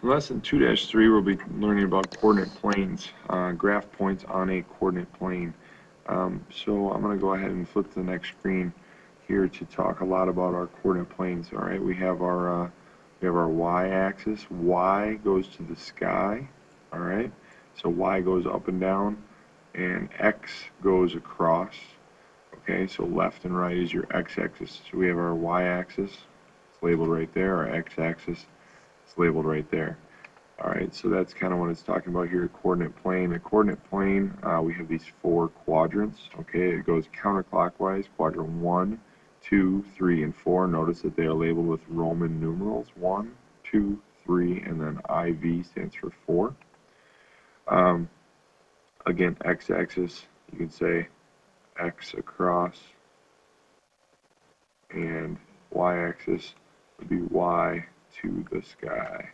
In lesson 2-3, we'll be learning about coordinate planes, graph points on a coordinate plane. So I'm going to go ahead and flip to the next screen here to talk a lot about our coordinate planes. All right, we have our y-axis. Y goes to the sky. All right, so y goes up and down, and x goes across. Okay, so left and right is your x-axis. So we have our y-axis. It's labeled right there. Our x-axis. It's labeled right there. All right, so that's kind of what it's talking about here, coordinate plane. A coordinate plane, we have these 4 quadrants. Okay, it goes counterclockwise, quadrant 1, 2, 3, and 4. Notice that they are labeled with Roman numerals, 1, 2, 3, and then IV stands for 4. Again, x-axis, you can say x across, and y-axis would be y to the sky.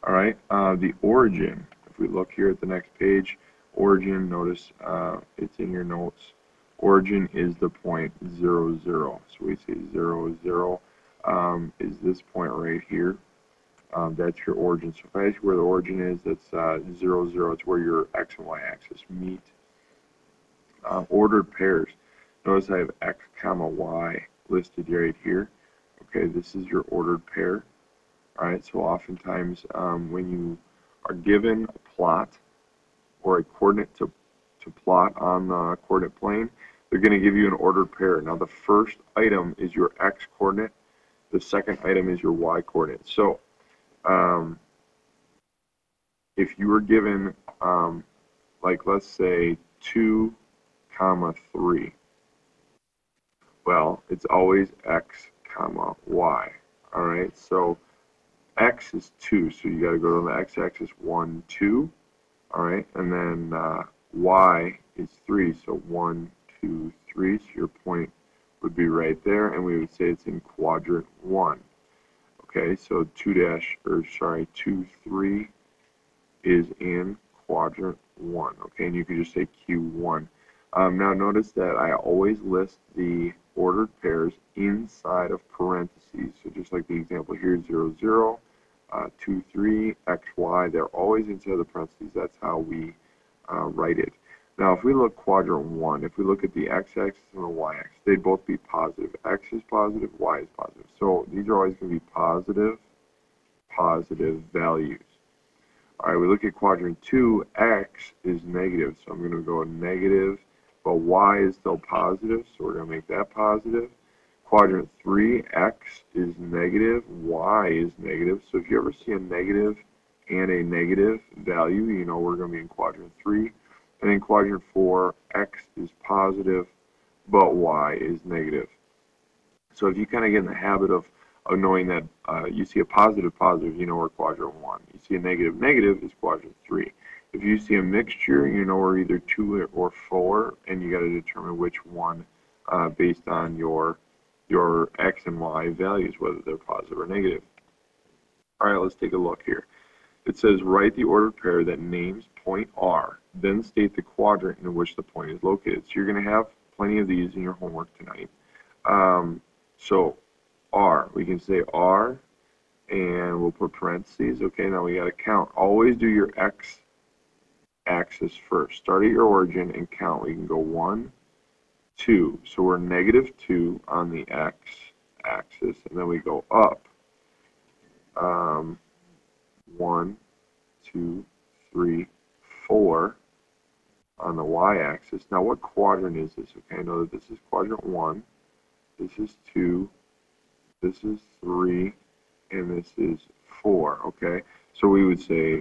All right, the origin, if we look here at the next page, origin, notice it's in your notes. Origin is the point 0, 0. So we say 0, 0 is this point right here. That's your origin. So if I ask you where the origin is, that's 0, 0. It's where your x and y axis meet. Ordered pairs. Notice I have x comma y listed right here. Okay, this is your ordered pair. All right, so oftentimes when you are given a plot or a coordinate to plot on the coordinate plane, they're going to give you an ordered pair. Now the first item is your x coordinate, the second item is your y coordinate. So if you were given, like let's say 2, 3, well, it's always x, y. All right, so x is 2, so you got to go to the x-axis 1, 2, all right, and then y is 3, so 1, 2, 3, so your point would be right there, and we would say it's in quadrant 1. Okay, so 2, 3 is in quadrant 1. Okay, and you could just say Q1. Now notice that I always list the ordered pairs inside of parentheses. So just like the example here, 0, 0, 2, 3, x, y, they're always inside the parentheses. That's how we write it. Now if we look quadrant 1, if we look at the x-axis and the y-axis, they'd both be positive. X is positive, y is positive. So these are always going to be positive, positive values. All right, we look at quadrant 2, x is negative, so I'm going to go negative, but y is still positive, so we're going to make that positive. Quadrant 3, x is negative, y is negative, so if you ever see a negative and a negative value, you know we're going to be in quadrant 3. And in quadrant 4, x is positive, but y is negative. So if you kind of get in the habit of knowing that you see a positive, positive, you know we're quadrant 1. You see a negative, negative is quadrant 3. If you see a mixture, you know we're either 2 or 4, and you got to determine which one based on your x and y values, whether they're positive or negative. All right, let's take a look here. It says write the ordered pair that names point R, then state the quadrant in which the point is located. So you're going to have plenty of these in your homework tonight. So R, we can say R, and we'll put parentheses. Okay, now we got to count. Always do your x axis first. Start at your origin and count. We can go 1, 2. So we're negative 2 on the x axis, and then we go up. 1, 2, 3, 4 on the y-axis. Now, what quadrant is this? Okay, I know that this is quadrant 1, this is 2, this is 3, and this is 4. Okay, so we would say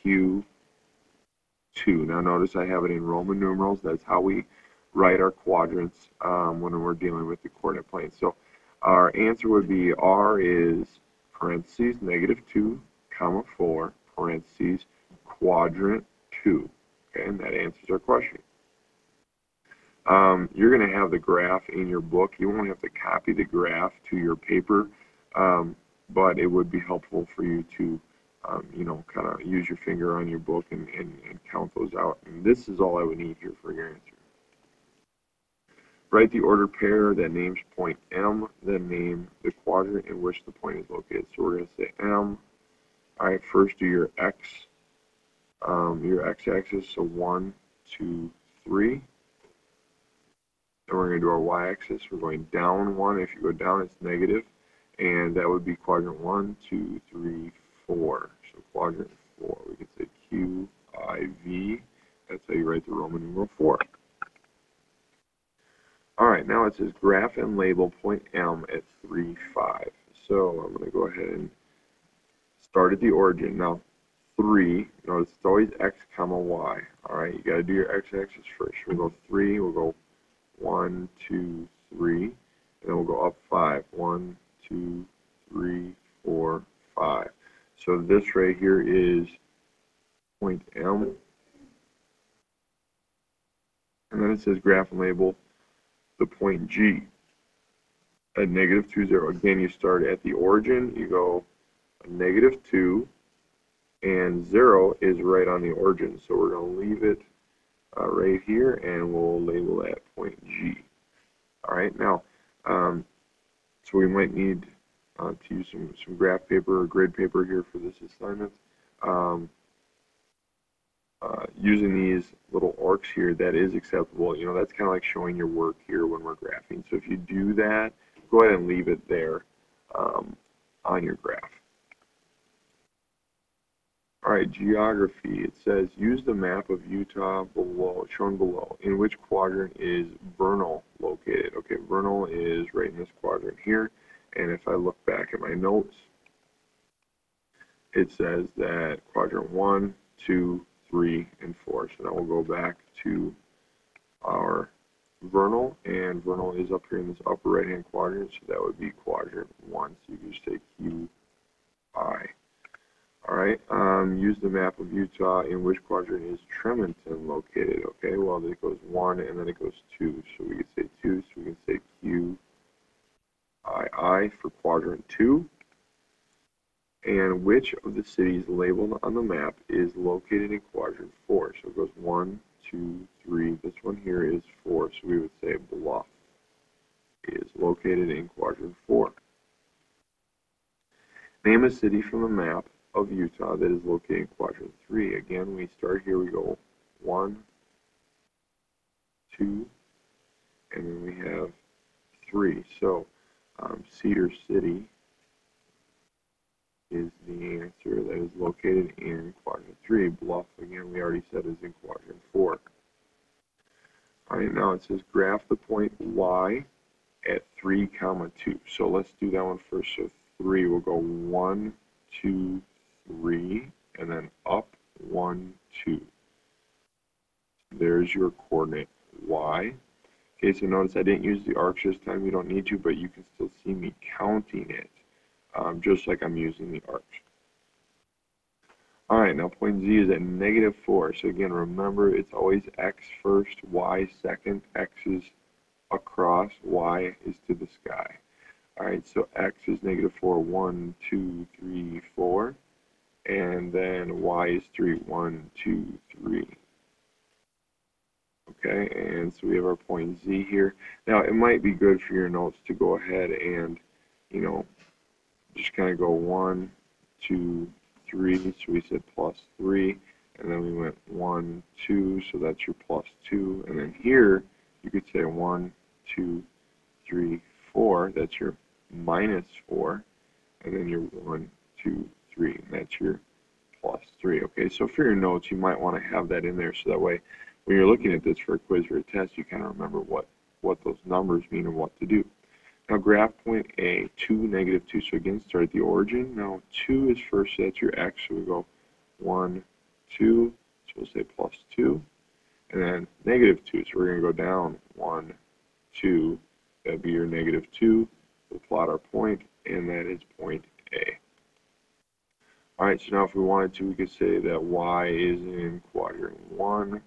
Q2. Now, notice I have it in Roman numerals. That's how we write our quadrants when we're dealing with the coordinate plane. So our answer would be R is parentheses negative 2, 4, parentheses, quadrant 2. Okay, and that answers our question. You're going to have the graph in your book. You won't have to copy the graph to your paper, but it would be helpful for you to, you know, kind of use your finger on your book and count those out. And this is all I would need here for your answer. Write the ordered pair that names point M, then name the quadrant in which the point is located. So we're going to say M. All right, first do your x-axis, so 1, 2, 3. Then we're going to do our y-axis. We're going down 1. If you go down, it's negative, and that would be quadrant 1, 2, 3, 4. So quadrant 4. We could say Q, I, V. That's how you write the Roman numeral 4. All right, now it says graph and label point M at 3, 5. So I'm going to go ahead and start at the origin. Now, 3, notice it's always x comma y. All right, you got to do your x-axis first. We'll go 3, we'll go 1, 2, 3, and then we'll go up 5. 1, 2, 3, 4, 5. So this right here is point M. And then it says graph and label the point G at negative 2, 0. Again, you start at the origin, you go negative 2, and 0 is right on the origin. So we're going to leave it right here, and we'll label that point G. All right, now, so we might need to use some graph paper or grid paper here for this assignment. Using these little arcs here, that is acceptable. You know, that's kind of like showing your work here when we're graphing. So if you do that, go ahead and leave it there on your graph. All right, geography. It says use the map of Utah shown below. In which quadrant is Vernal located? Okay, Vernal is right in this quadrant here. And if I look back at my notes, it says that quadrant 1, 2, 3, and 4. So now we'll go back to our Vernal, and Vernal is up here in this upper right-hand quadrant, so that would be quadrant 1. So you can just say Q, I. All right, use the map of Utah. In which quadrant is Tremonton located? Okay, well, it goes 1 and then it goes 2. So we can say 2, so we can say Q, I for quadrant 2. And which of the cities labeled on the map is located in quadrant 4? So it goes 1, 2, 3. This one here is 4, so we would say Bluff is located in quadrant 4. Name a city from the map of Utah that is located in quadrant 3. Again, we start here, we go 1, 2, and then we have 3. So Cedar City is the answer that is located in quadrant 3. Bluff, again, we already said is in quadrant 4. All right, now it says graph the point Y at 3, 2. So let's do that one first. So 3, we'll go 1, 2, 3, and then up 1, 2. There's your coordinate Y. Okay, so notice I didn't use the arcs this time. You don't need to, but you can still see me counting it, just like I'm using the arcs. All right, now point Z is at negative 4. So again, remember, it's always X first, Y second. X is across, Y is to the sky. All right, so X is negative 4, 1, 2, 3, 4. And then Y is 3, 1, 2, 3. Okay, and so we have our point Z here. Now, it might be good for your notes to go ahead and, you know, just kind of go 1, 2, 3. So we said plus 3, and then we went 1, 2. So that's your plus 2. And then here, you could say 1, 2, 3, 4. That's your minus 4. And then your 1, 2, 3. And that's your plus 3. Okay, so for your notes, you might want to have that in there so that way when you're looking at this for a quiz or a test, you kind of remember what those numbers mean and what to do. Now graph point A, 2, negative 2. So again, start at the origin. Now 2 is first, so that's your X. So we go 1, 2. So we'll say plus 2. And then negative 2. So we're going to go down 1, 2. That'd be your negative 2. We'll plot our point, and that is point A. All right, so now if we wanted to, we could say that Y is in quadrant 1.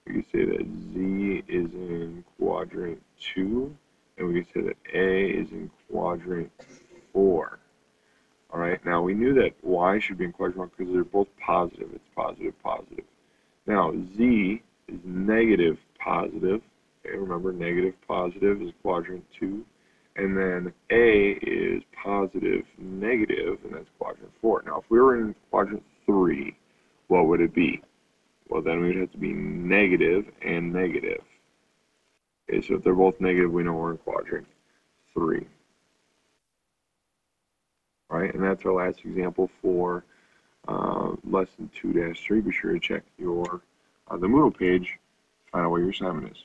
We could say that Z is in quadrant 2. And we could say that A is in quadrant 4. All right, now we knew that Y should be in quadrant 1 because they're both positive. It's positive, positive. Now Z is negative, positive. Okay, remember, negative, positive is quadrant 2. And then A is positive, negative, and that's quadrant 4. Now, if we were in quadrant 3, what would it be? Well, then we'd have to be negative and negative. Okay, so if they're both negative, we know we're in quadrant 3. Right, and that's our last example for lesson 2-3. Be sure to check your the Moodle page to find out what your assignment is.